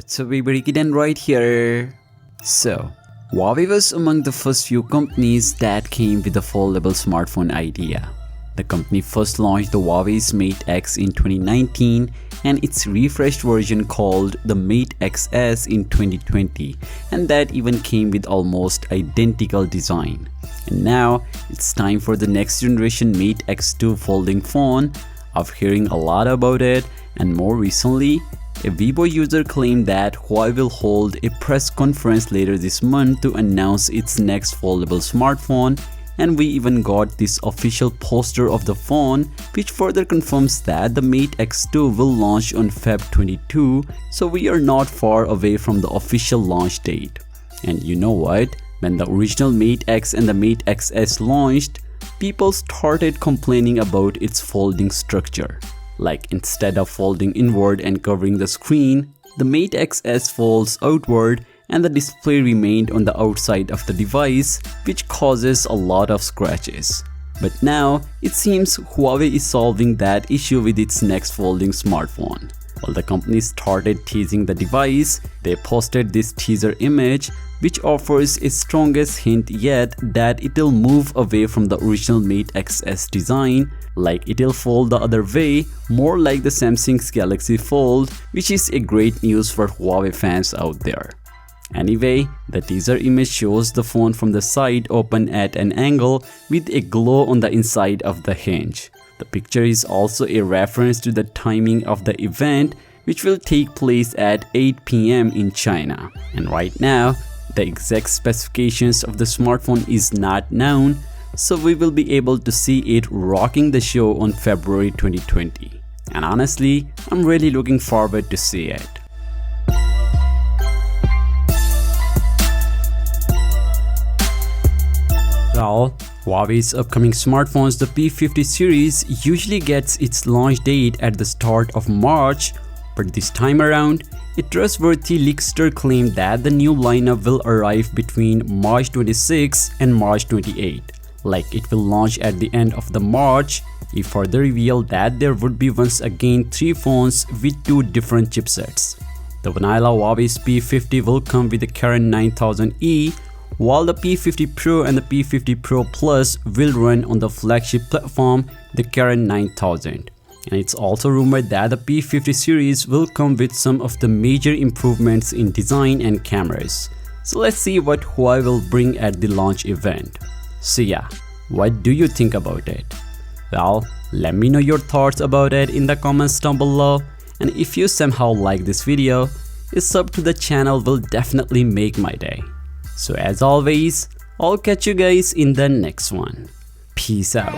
What's up everybody, Android here. So, Huawei was among the first few companies that came with the foldable smartphone idea. The company first launched the Huawei's Mate X in 2019 and its refreshed version called the Mate XS in 2020, and that even came with almost identical design. And now it's time for the next generation Mate X2 folding phone. I've hearing a lot about it, and more recently, a Weibo user claimed that Huawei will hold a press conference later this month to announce its next foldable smartphone, and we even got this official poster of the phone which further confirms that the Mate X2 will launch on Feb 22, so we are not far away from the official launch date. And you know what? When the original Mate X and the Mate XS launched, people started complaining about its folding structure. Like, instead of folding inward and covering the screen, the Mate XS folds outward and the display remained on the outside of the device, which causes a lot of scratches. But now, it seems Huawei is solving that issue with its next folding smartphone. While the company started teasing the device, they posted this teaser image which offers its strongest hint yet that it'll move away from the original Mate XS design, like it'll fold the other way, more like the Samsung's Galaxy Fold, which is a great news for Huawei fans out there. Anyway, the teaser image shows the phone from the side open at an angle with a glow on the inside of the hinge. The picture is also a reference to the timing of the event, which will take place at 8 PM in China. And right now, the exact specifications of the smartphone is not known, so we will be able to see it rocking the show on February 2020. And honestly, I'm really looking forward to see it. Well, Huawei's upcoming smartphones, the P50 series, usually gets its launch date at the start of March, but this time around, a trustworthy leakster claimed that the new lineup will arrive between March 26 and March 28. Like, it will launch at the end of the March. He further revealed that there would be once again 3 phones with 2 different chipsets. The vanilla Huawei's P50 will come with the Kirin 9000E, while the P50 Pro and the P50 Pro Plus will run on the flagship platform, the Kirin 9000. And it's also rumored that the P50 series will come with some of the major improvements in design and cameras. So let's see what Huawei will bring at the launch event. So yeah, what do you think about it? Well, let me know your thoughts about it in the comments down below. And if you somehow like this video, a sub to the channel will definitely make my day. So as always, I'll catch you guys in the next one. Peace out.